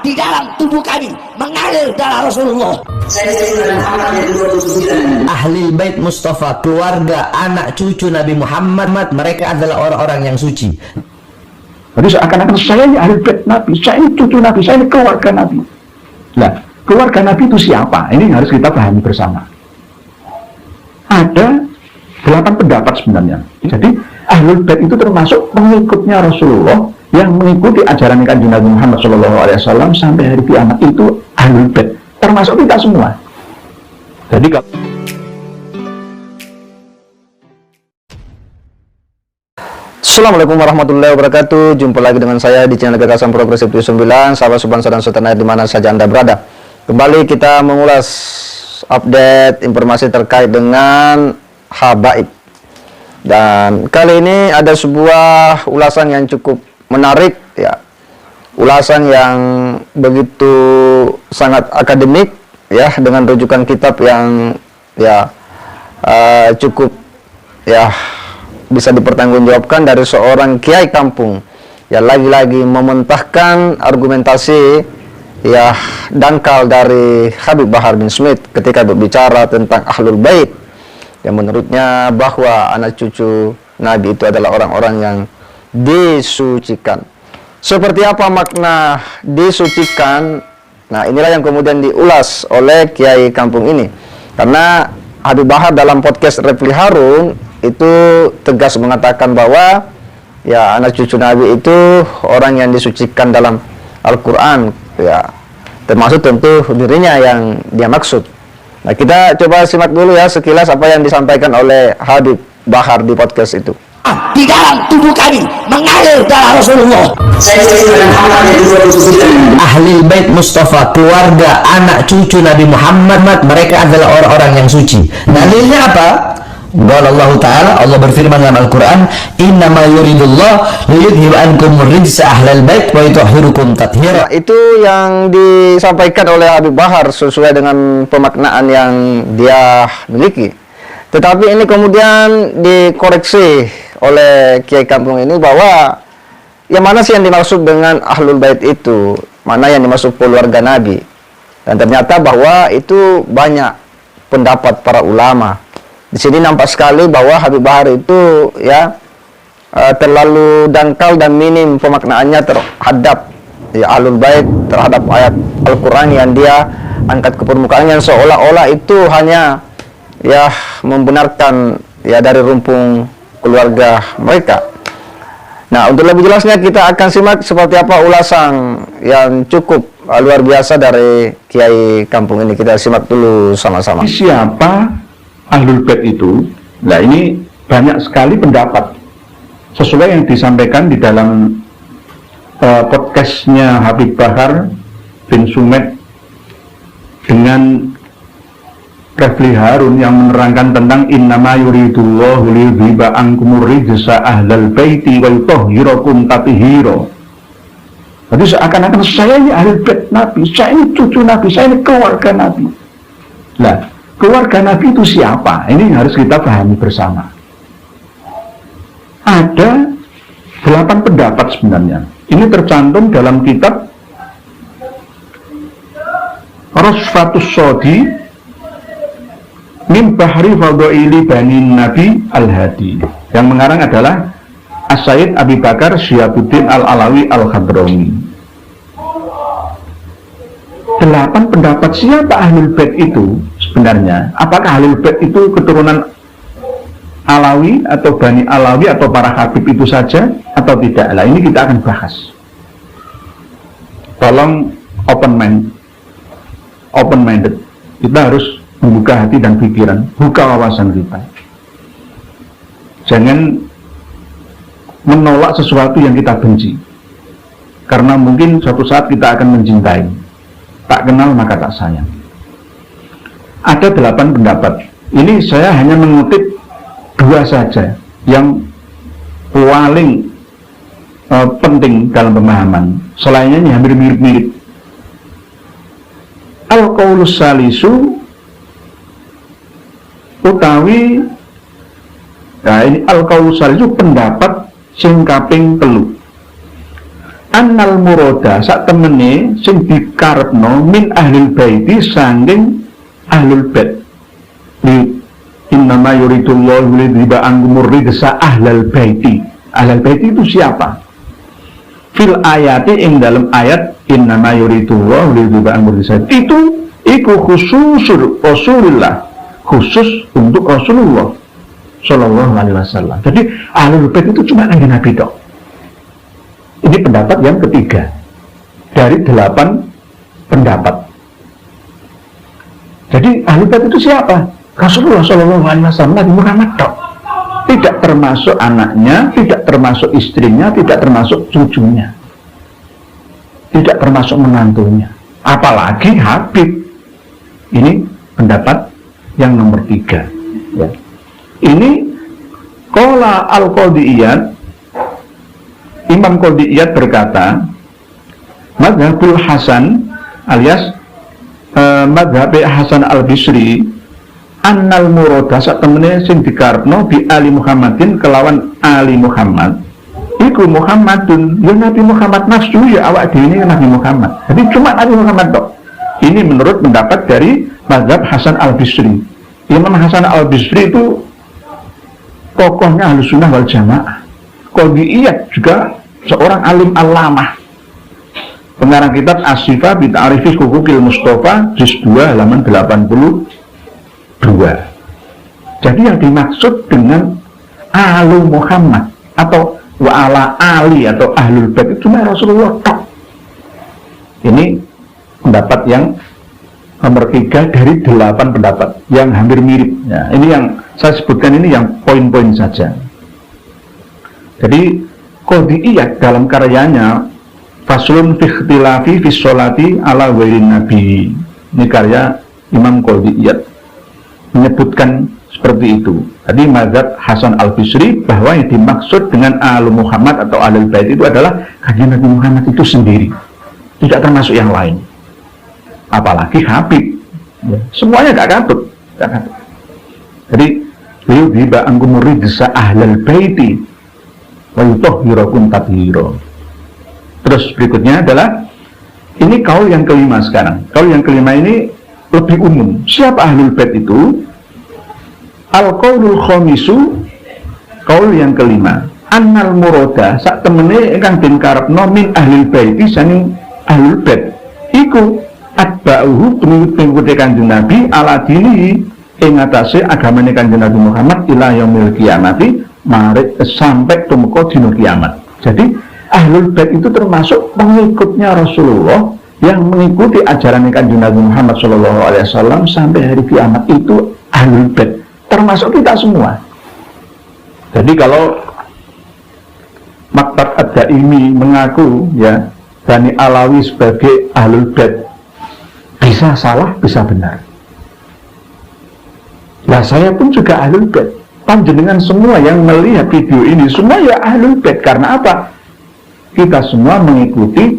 di dalam tubuh kami mengalir darah Rasulullah. Ahli bait Mustafa, keluarga, anak cucu Nabi Muhammad, mereka adalah orang-orang yang suci. Jadi seakan-akan saya ini ahli bait Nabi, saya ini cucu Nabi, saya ini keluarga Nabi. Nah, keluarga Nabi itu siapa? Ini harus kita pahami bersama. Ada 8 pendapat sebenarnya. Jadi ahlul bait itu termasuk pengikutnya Rasulullah yang mengikuti ajaran Kanjeng Nabi Muhammad SAW sampai hari kiamat, itu ahlul bait, termasuk kita semua. Jadi kalau Assalamualaikum warahmatullahi wabarakatuh. Jumpa lagi dengan saya di channel Gagasan Progresif 9, sahabat subhansa dan setanah di mana saja Anda berada. Kembali kita mengulas update informasi terkait dengan habaib. Dan kali ini ada sebuah ulasan yang cukup menarik ya. Ulasan yang begitu sangat akademik ya, dengan rujukan kitab yang ya cukup ya bisa dipertanggungjawabkan dari seorang kiai kampung yang lagi-lagi mementahkan argumentasi ya dangkal dari Habib Bahar bin Smith ketika berbicara tentang ahlul bait, yang menurutnya bahwa anak cucu Nabi itu adalah orang-orang yang disucikan. Seperti apa makna disucikan? Nah, inilah yang kemudian diulas oleh kiai kampung ini. Karena Habib Bahar dalam podcast Refli Harun itu tegas mengatakan bahwa ya anak cucu Nabi itu orang yang disucikan dalam Al-Quran ya, termasuk tentu dirinya yang dia maksud. Nah, kita coba simak dulu ya sekilas apa yang disampaikan oleh Habib Bahar di podcast itu. Di dalam tubuh kami mengalir darah Rasulullah. Ahli bait Mustafa, keluarga, anak cucu Nabi Muhammad, mereka adalah orang-orang yang suci. Dalilnya apa? Allah Ta'ala, Allah berfirman dalam Al-Quran, innama yuridullah liyudhib ankum rijsa ahlal bait wa yutahhirukum tathira. Itu yang disampaikan oleh Habib Bahar sesuai dengan pemaknaan yang dia miliki. Tetapi ini kemudian dikoreksi oleh kiai kampung ini bahwa yang mana sih yang dimaksud dengan ahlul bait itu, mana yang dimaksud keluarga Nabi. Dan ternyata bahwa itu banyak pendapat para ulama. Di sini nampak sekali bahwa Habib Bahar itu ya terlalu dangkal dan minim pemaknaannya terhadap ya ahlul bait, terhadap ayat Al-Quran yang dia angkat ke permukaan, yang seolah-olah itu hanya ya membenarkan ya dari rumpun keluarga mereka. Nah, untuk lebih jelasnya kita akan simak seperti apa ulasan yang cukup luar biasa dari kiai kampung ini. Kita simak dulu sama-sama. siapa ahlul bait itu? Nah, ini banyak sekali pendapat sesuai yang disampaikan di dalam podcastnya Habib Bahar bin Sumed dengan Refli Harun yang menerangkan tentang innama yuridullahu liyudhiba ankumur rijsa ahlal baiti wa yutahhirakum tathira. Jadi seakan-akan saya ini ahli bait Nabi, saya ini cucu Nabi, saya ini keluarga Nabi. Nah, keluarga Nabi itu siapa? Ini harus kita pahami bersama. Ada 8 pendapat sebenarnya. Ini tercantum dalam kitab Rosfatus Sodi Min Bahri Fadhaili Bani Nabi Al-Hadi, yang mengarang adalah As-Sayyid Abi Bakar Syihabuddin Al-Alawi Al-Hadrami. 8 pendapat siapa ahlul bait itu sebenarnya. Apakah ahlul bait itu keturunan Alawi atau Bani Alawi atau para Habib itu saja atau tidak? Lah, ini kita akan bahas. Tolong open minded. Kita harus membuka hati dan pikiran, buka wawasan kita. Jangan menolak sesuatu yang kita benci, karena mungkin suatu saat kita akan mencintai. Tak kenal maka tak sayang. Ada 8 pendapat. Ini saya hanya mengutip 2 saja yang paling penting dalam pemahaman. Selainnya ini hampir mirip-mirip. Al-Qaulus Salisu utawi, nah ini Al-Qaulus Salisu pendapat sing kaping 3. annal murada sak temene sing dikarepno min ahlil baiti sanging ahlul bait li innama yuridullahu lidhiba ankumur rijsa ahlal baiti. Ahlal baiti itu siapa? Fil ayati ing dalam ayat innama yuridullahu lidhiba ankumur rijsa itu iku khususul Rasulullah, khusus untuk Rasulullah Shallallahu Alaihi Wasallam. Jadi ahlul bait itu cuma Kanjeng Nabi tok. Ini pendapat yang ketiga dari 8 pendapat. Jadi ahlul bait itu siapa? Rasulullah Shallallahu Alaihi Wasallam, Nabi Muhammad tok. Tidak termasuk anaknya, tidak termasuk istrinya, tidak termasuk cucunya, tidak termasuk menantunya, apalagi Habib. Ini pendapat yang nomor 3. Ya. Ini qala al-Qadiyat, Imam Qadiyat berkata, Madhabul Hasan alias Madhab Hasan al-Bisri, annal murada sak temene sing dikarepno bi ali Muhammadin kelawan ali Muhammad iku Muhammadun, ya Nabi Muhammad nafsu, ya awak dhewe ini Nabi Muhammad. Jadi cuma Nabi Muhammad tok. Ini menurut pendapat dari Madhab Hasan al-Bisri. Imam Hasan al-Bisri itu tokohnya Ahlus Sunnah wal Jamaah. Qadiyat juga seorang alim alamah, pengarang kitab As-Sifah bi Ta'rifi Hukukil Mustafa juz 2 halaman 82. Jadi yang dimaksud dengan Alu Muhammad atau wa'ala Ali atau Ahlul Bait itu cuma Rasulullah tok. Ini pendapat yang nomor 3 dari 8 pendapat yang hampir mirip. Ya, ini yang saya sebutkan, ini yang poin-poin saja. Jadi Qadiyat dalam karyanya Faslun fi ikhtilafi fi sholati ala ghairin nabi, ini karya Imam Qadiyat, menyebutkan seperti itu. Tadi mazhab Hasan al-Bisri bahwa yang dimaksud dengan Alu Muhammad atau Ahlul Bait itu adalah Kanjeng Nabi Muhammad itu sendiri, tidak termasuk yang lain, apalagi Habib. Ya, semuanya gak katut. Jadi beliau diba angkumur rijsa ahlal baiti wa yutahhirakum tathira. Terus berikutnya adalah ini kaul yang kelima sekarang. Kaul yang kelima ini lebih umum. Siapa ahlul bait itu? Al-qaulul khamisu, kaul yang kelima, annal murada sak temene ingkang den karepno min ahlul baiti saking ahlul bait iku atba'uhu pengikut Kanjeng Nabi ala dinihi ing atase agamane Kanjeng Nabi Muhammad ila yaumil kiamati, mari sampai tumeka dina kiamat. Jadi ahlul bait itu termasuk pengikutnya Rasulullah yang mengikuti ajaran Kanjeng Nabi Muhammad SAW sampai hari kiamat. Itu ahlul bait, termasuk kita semua. Jadi kalau Maktab Ad-Daimi mengaku ya Bani Alawi sebagai ahlul bait, bisa salah, bisa benar. Nah, saya pun juga ahlul bait. Panjenengan semua yang melihat video ini semua ya ahlul bait. Karena apa? Kita semua mengikuti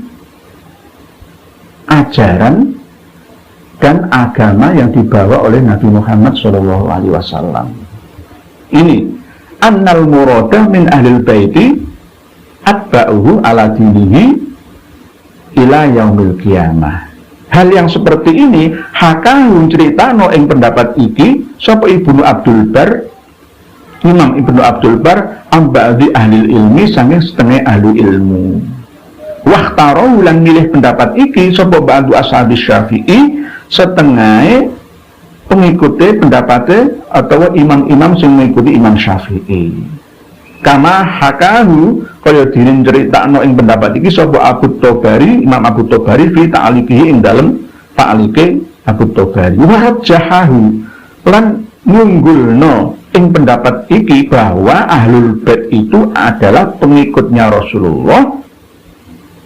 ajaran dan agama yang dibawa oleh Nabi Muhammad SAW. Ini annal murada min ahlil baiti atba'uhu ala dinihi ila yaumil qiyamah. Hal yang seperti ini hakahun ceritano ing pendapat iki sapa Ibnu Abdul Bar, Imam Ibnu Abdul Bar amba'di ahli ilmi sange setengah ahli ilmu. Wahtaru lan milih pendapat iki sapa ba'du ashabi Syafi'i setengah pengikuti pendapatnya atau imam-imam yang mengikuti Imam Syafi'i. Kama hakahu kaya dirin ceritakno ing pendapat iki sapa Abu Tobari, Imam Abu Tobari fi ta'liqihi ing dalem ta'liqe Abu Tobari. Wa jahahu lan ngunggulno ing pendapat iki bahwa ahlul bait itu adalah pengikutnya Rasulullah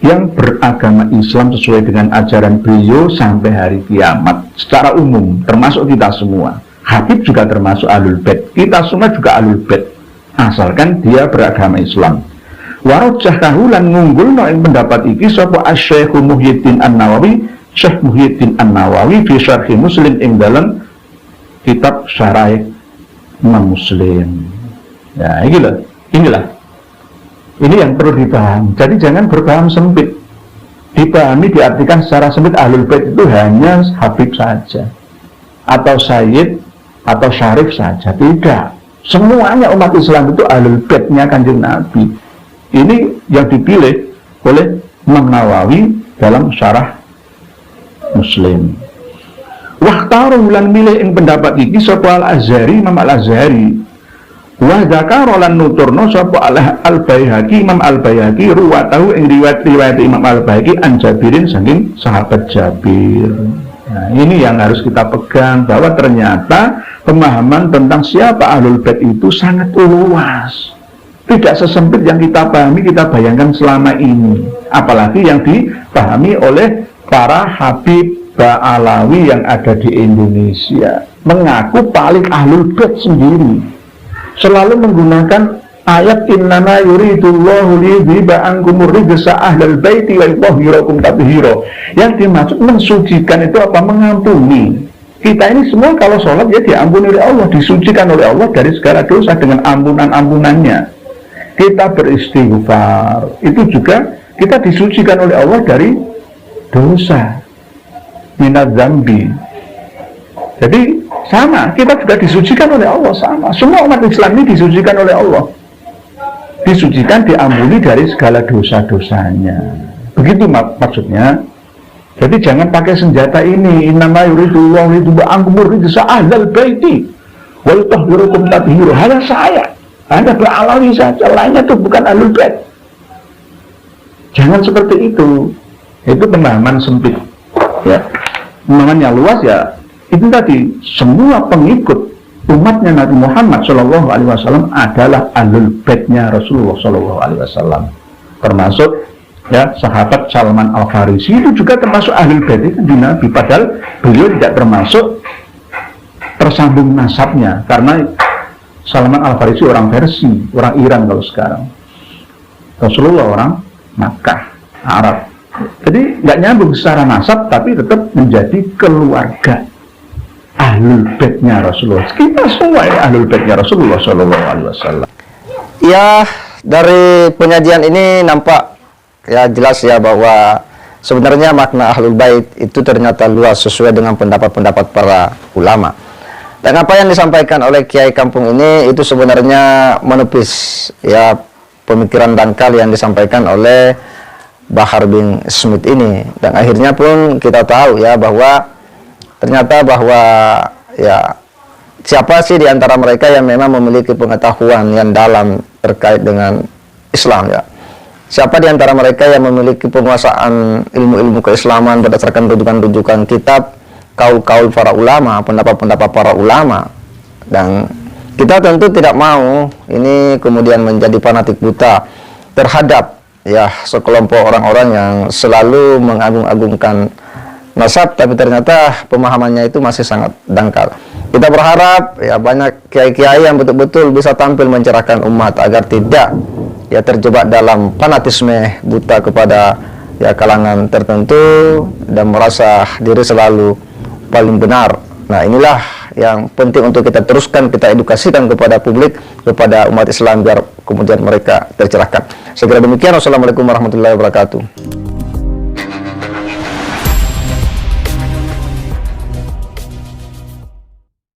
yang beragama Islam sesuai dengan ajaran beliau sampai hari kiamat secara umum, termasuk kita semua. Habib juga termasuk ahlul bait, kita semua juga ahlul bait, asalkan dia beragama Islam. Warajah kahulan ngunggulno ing pendapat iki sapa Asy-Syaikh Muhyiddin An-Nawawi, Syekh Muhyiddin An-Nawawi fi Syarh Muslim ing dalam kitab Syarah Imam Muslim. Ya, inilah Ini yang perlu dipahami. Jadi jangan berpaham sempit. Dipahami diartikan secara sempit Ahlul Bait itu hanya Habib saja, atau Sayyid, atau Syarif saja. Tidak. Semuanya umat Islam itu Ahlul Baitnya Kanjeng Nabi. Ini yang dipilih oleh Imam Nawawi dalam syarah Muslim. Wahtaru lan milih ing pendapat iki sapa Al-Azhari, Imam Al-Azhari. Wa dzakara lan nuturna sapa Al-Baihaqi, Imam Al-Baihaqi ruwatahu ing riwayat Imam Al-Baihaqi an Jabirin saking sahabat Jabir. Nah, ini yang harus kita pegang, bahwa ternyata pemahaman tentang siapa Ahlul Bait itu sangat luas. Tidak sesempit yang kita pahami, kita bayangkan selama ini. Apalagi yang dipahami oleh para Habib Ba'alawi yang ada di Indonesia, mengaku paling Ahlul Bait sendiri, selalu menggunakan ayat innama yuridullahu liyudhiba ankumur rijsa ahlal baiti wa yutahhirakum tathira. Yang dimaksud mensucikan itu apa? Mengampuni. Kita ini semua kalau sholat ya diampuni oleh Allah, disucikan oleh Allah dari segala dosa dengan ampunan-ampunannya. Kita beristighfar, itu juga kita disucikan oleh Allah dari dosa, minaz zambi. Jadi sama, kita juga disucikan oleh Allah, sama. Semua umat Islam ini disucikan oleh Allah, disucikan, diampuni dari segala dosa-dosanya. Begitu maksudnya. Jadi jangan pakai senjata ini, innama yuridullahu liyudhiba ankumur rijsa ahlal baiti wa yutahhirakum tathira. Hanya saya, Anda Ba'alawi saja, lainnya itu bukan Ahlul Bait. Jangan seperti itu. Itu pemahaman sempit. Ya, pemahaman yang luas ya itu tadi, semua pengikut umatnya Nabi Muhammad SAW adalah Ahlul Baitnya Rasulullah SAW, termasuk ya sahabat Salman Al-Farisi itu juga termasuk Ahlul Bait di Nabi, padahal beliau tidak termasuk tersambung nasabnya, karena Salman Al-Farisi orang Persia, orang Iran kalau sekarang, Rasulullah orang Makkah, Arab. Jadi nggak nyambung secara nasab, tapi tetap menjadi keluarga Ahlul Baitnya Rasulullah. Kita semua ya Ahlul Baitnya Rasulullah SAW. Ya, dari penyajian ini nampak ya jelas ya bahwa sebenarnya makna Ahlul Bait itu ternyata luas sesuai dengan pendapat-pendapat para ulama. Dan apa yang disampaikan oleh Kiai Kampung ini itu sebenarnya menepis ya pemikiran dangkal yang disampaikan oleh Bahar bin Smith ini. Dan akhirnya pun kita tahu ya bahwa ternyata bahwa ya siapa sih di antara mereka yang memang memiliki pengetahuan yang dalam terkait dengan Islam ya. Siapa di antara mereka yang memiliki penguasaan ilmu-ilmu keislaman berdasarkan rujukan-rujukan kitab, kaul-kaul para ulama, pendapat-pendapat para ulama. Dan kita tentu tidak mau ini kemudian menjadi fanatik buta terhadap ya sekelompok orang-orang yang selalu mengagung-agungkan nasab, tapi ternyata pemahamannya itu masih sangat dangkal. Kita berharap ya banyak kiai-kiai yang betul-betul bisa tampil mencerahkan umat agar tidak ya terjebak dalam fanatisme buta kepada ya kalangan tertentu dan merasa diri selalu paling benar. Nah, inilah yang penting untuk kita teruskan, kita edukasikan kepada publik, kepada umat Islam biar kemudian mereka tercerahkan. Segera demikian, wassalamualaikum warahmatullahi wabarakatuh.